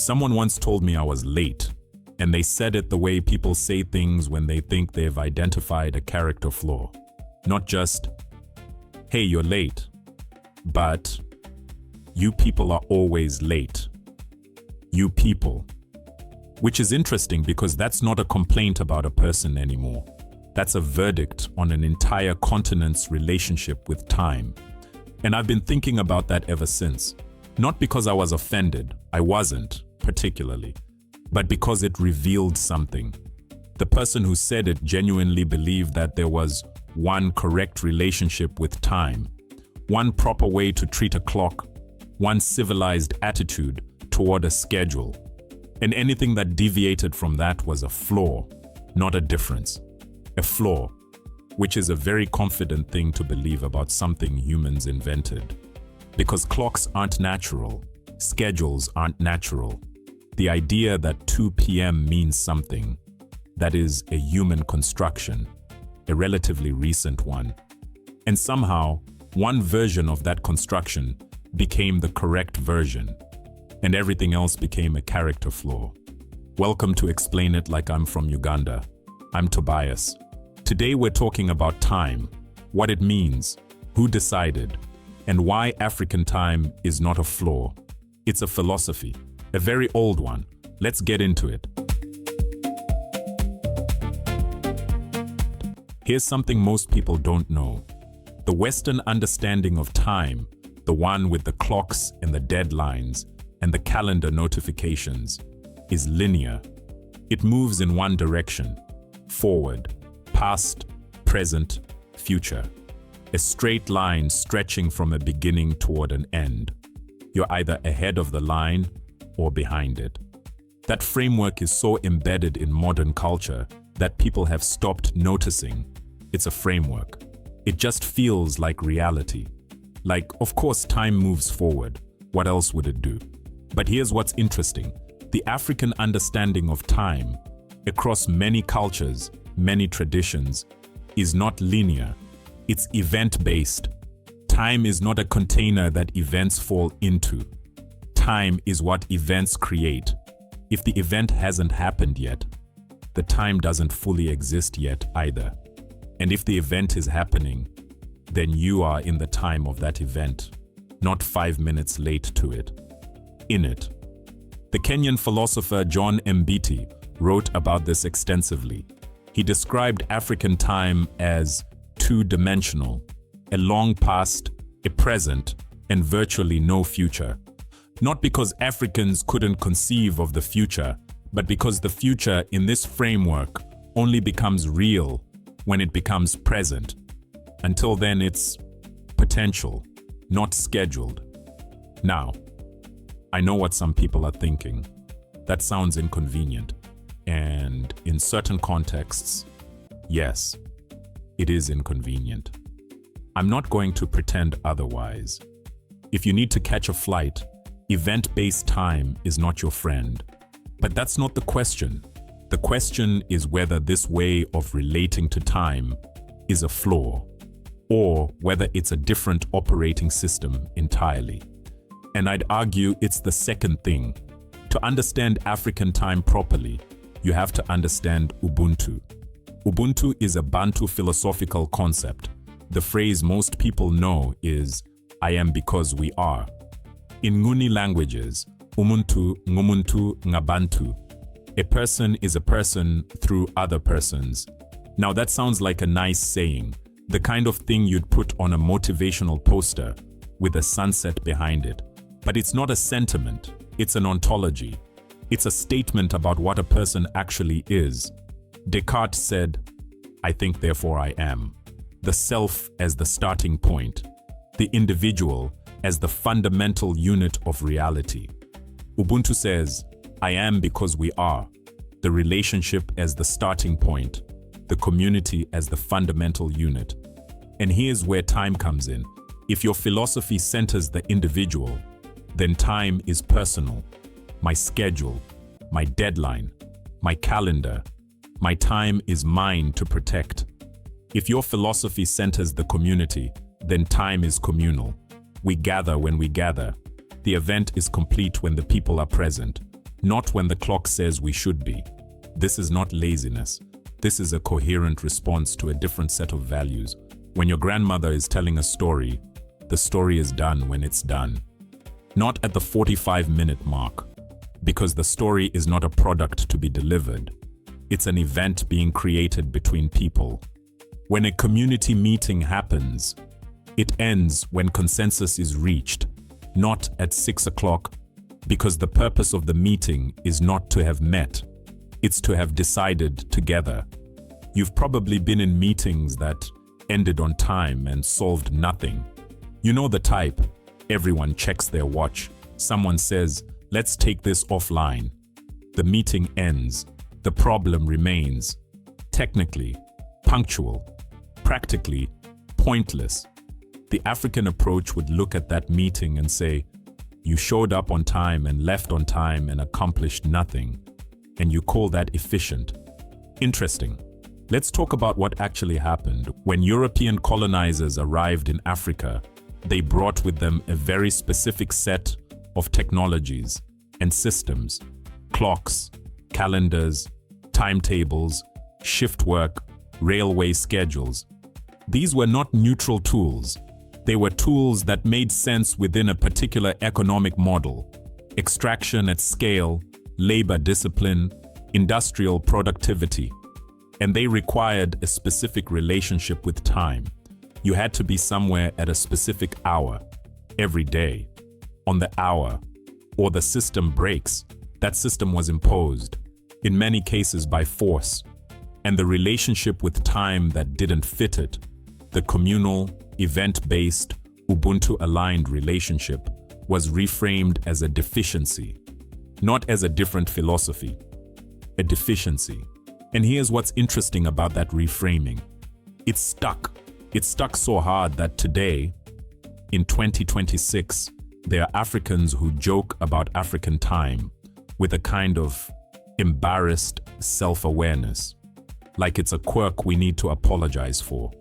Someone once told me I was late, and they said it the way people say things when they think they've identified a character flaw. Not just, hey, you're late, but you people are always late. You people. Which is interesting because that's not a complaint about a person anymore. That's a verdict on an entire continent's relationship with time. And I've been thinking about that ever since. Not because I was offended, I wasn't, particularly, but because it revealed something. The person who said it genuinely believed that there was one correct relationship with time, one proper way to treat a clock, one civilized attitude toward a schedule. And anything that deviated from that was a flaw, not a difference. A flaw, which is a very confident thing to believe about something humans invented. Because clocks aren't natural, schedules aren't natural. The idea that 2 p.m. means something, that is a human construction, a relatively recent one. And somehow, one version of that construction became the correct version, and everything else became a character flaw. Welcome to Explain It Like I'm from Uganda. I'm Tobias. Today we're talking about time, what it means, who decided, and why African time is not a flaw. It's a philosophy, a very old one. Let's get into it. Here's something most people don't know. The Western understanding of time, the one with the clocks and the deadlines and the calendar notifications, is linear. It moves in one direction, forward, past, present, future. A straight line stretching from a beginning toward an end. You're either ahead of the line or behind it. That framework is so embedded in modern culture that people have stopped noticing it's a framework. It just feels like reality. Like, of course, time moves forward. What else would it do? But here's what's interesting. The African understanding of time, across many cultures, many traditions, is not linear. It's event-based. Time is not a container that events fall into. Time is what events create. If the event hasn't happened yet, the time doesn't fully exist yet either. And if the event is happening, then you are in the time of that event, not 5 minutes late to it. In it. The Kenyan philosopher John Mbiti wrote about this extensively. He described African time as two-dimensional, a long past, a present, and virtually no future. Not because Africans couldn't conceive of the future, but because the future in this framework only becomes real when it becomes present. Until then, it's potential, not scheduled. Now, I know what some people are thinking. That sounds inconvenient. And in certain contexts, yes, it is inconvenient. I'm not going to pretend otherwise. If you need to catch a flight, event-based time is not your friend. But that's not the question. The question is whether this way of relating to time is a flaw, or whether it's a different operating system entirely. And I'd argue it's the second thing. To understand African time properly, you have to understand Ubuntu. Ubuntu is a Bantu philosophical concept. The phrase most people know is, I am because we are. In Nguni languages, Umuntu, Ngumuntu, Ngabantu. A person is a person through other persons. Now that sounds like a nice saying, the kind of thing you'd put on a motivational poster with a sunset behind it. But it's not a sentiment, it's an ontology. It's a statement about what a person actually is. Descartes said, I think therefore I am. The self as the starting point. The individual as the fundamental unit of reality. Ubuntu says, I am because we are. The relationship as the starting point. The community as the fundamental unit. And here's where time comes in. If your philosophy centers the individual, then time is personal. My schedule, my deadline, my calendar, my time is mine to protect. If your philosophy centers the community, then time is communal. We gather when we gather. The event is complete when the people are present. not when the clock says we should be. This is not laziness. This is a coherent response to a different set of values. When your grandmother is telling a story, the story is done when it's done. Not at the 45-minute mark, because the story is not a product to be delivered. It's an event being created between people. When a community meeting happens, it ends when consensus is reached, not at 6 o'clock, because the purpose of the meeting is not to have met, it's to have decided together. You've probably been in meetings that ended on time and solved nothing. You know the type. Everyone checks their watch. Someone says, "Let's take this offline." The meeting ends. The problem remains. Technically, punctual. Practically, pointless. The African approach would look at that meeting and say, "You showed up on time and left on time and accomplished nothing, and you call that efficient." Interesting. Let's talk about what actually happened. When European colonizers arrived in Africa, they brought with them a very specific set of technologies and systems: clocks, calendars, timetables, shift work, railway schedules. These were not neutral tools. They were tools that made sense within a particular economic model: extraction at scale, labor discipline, industrial productivity. And they required a specific relationship with time. You had to be somewhere at a specific hour, every day, on the hour, or the system breaks. That system was imposed, in many cases by force. And the relationship with time that didn't fit it, the communal, event-based, Ubuntu-aligned relationship, was reframed as a deficiency, not as a different philosophy, a deficiency. And here's what's interesting about that reframing. It stuck. It stuck so hard that today, in 2026, there are Africans who joke about African time with a kind of embarrassed self-awareness, like it's a quirk we need to apologize for.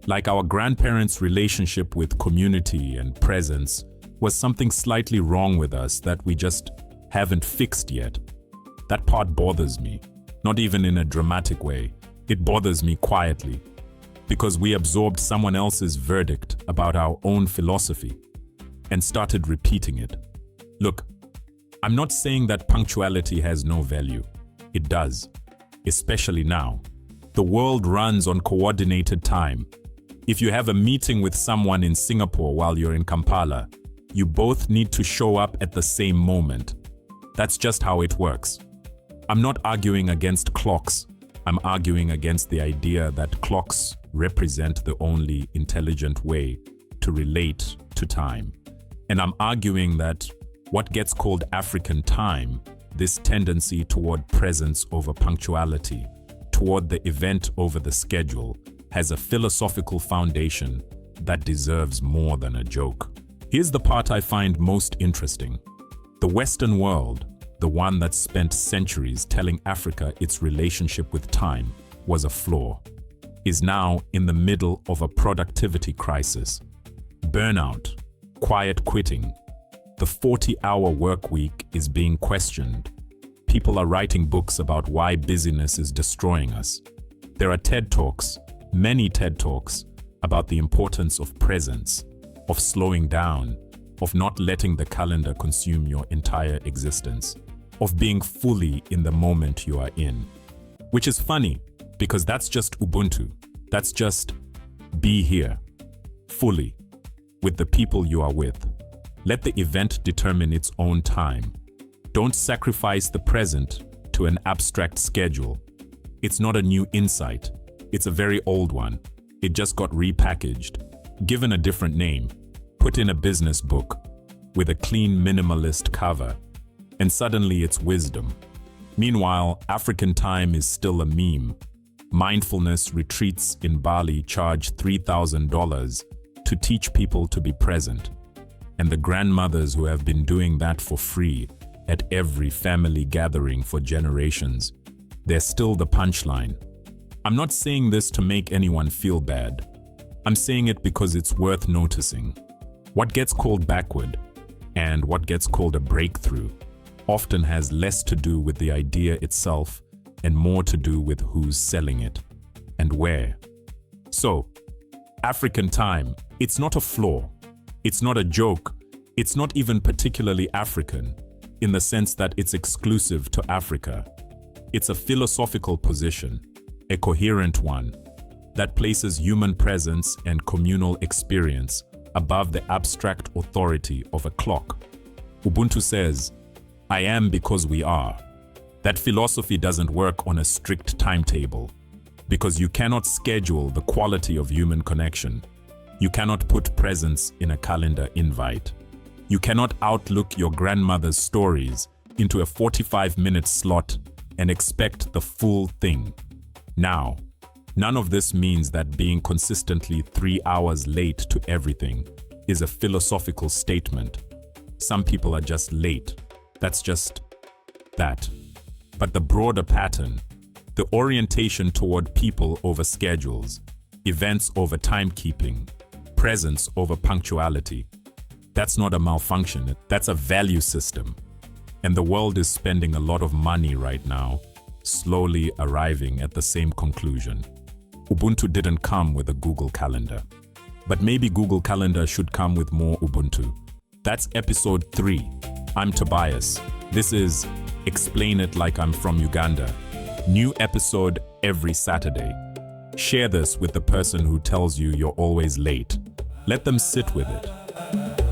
Like our grandparents' relationship with community and presence was something slightly wrong with us that we just haven't fixed yet. That part bothers me, not even in a dramatic way. It bothers me quietly, because we absorbed someone else's verdict about our own philosophy and started repeating it. Look, I'm not saying that punctuality has no value. It does, especially now. The world runs on coordinated time. If you have a meeting with someone in Singapore while you're in Kampala, you both need to show up at the same moment. That's just how it works. I'm not arguing against clocks. I'm arguing against the idea that clocks represent the only intelligent way to relate to time. And I'm arguing that what gets called African time, this tendency toward presence over punctuality, toward the event over the schedule, has a philosophical foundation that deserves more than a joke. Here's the part I find most interesting. The Western world, the one that spent centuries telling Africa its relationship with time was a flaw, is now in the middle of a productivity crisis. Burnout, quiet quitting, the 40-hour work week is being questioned. People are writing books about why busyness is destroying us. There are TED Talks, many TED Talks, about the importance of presence, of slowing down, of not letting the calendar consume your entire existence, of being fully in the moment you are in. Which is funny, because that's just Ubuntu. That's just be here, fully, with the people you are with. Let the event determine its own time. Don't sacrifice the present to an abstract schedule. It's not a new insight. It's a very old one. It just got repackaged, given a different name, put in a business book with a clean minimalist cover, and suddenly it's wisdom. Meanwhile, African time is still a meme. Mindfulness retreats in Bali charge $3,000 to teach people to be present. And the grandmothers who have been doing that for free at every family gathering for generations, they're still the punchline. I'm not saying this to make anyone feel bad. I'm saying it because it's worth noticing. What gets called backward and what gets called a breakthrough often has less to do with the idea itself and more to do with who's selling it and where. So, African time, it's not a flaw. It's not a joke. It's not even particularly African, in the sense that it's exclusive to Africa. It's a philosophical position, a coherent one, that places human presence and communal experience above the abstract authority of a clock. Ubuntu says, "I am because we are." That philosophy doesn't work on a strict timetable, because you cannot schedule the quality of human connection. You cannot put presence in a calendar invite. You cannot outlook your grandmother's stories into a 45-minute slot and expect the full thing. Now, none of this means that being consistently 3 hours late to everything is a philosophical statement. Some people are just late. That's just that. But the broader pattern, the orientation toward people over schedules, events over timekeeping, presence over punctuality, that's not a malfunction, that's a value system. And the world is spending a lot of money right now, slowly arriving at the same conclusion. Ubuntu didn't come with a Google Calendar. But maybe Google Calendar should come with more Ubuntu. That's episode 3. I'm Tobias. This is Explain It Like I'm from Uganda. New episode every Saturday. Share this with the person who tells you you're always late. Let them sit with it.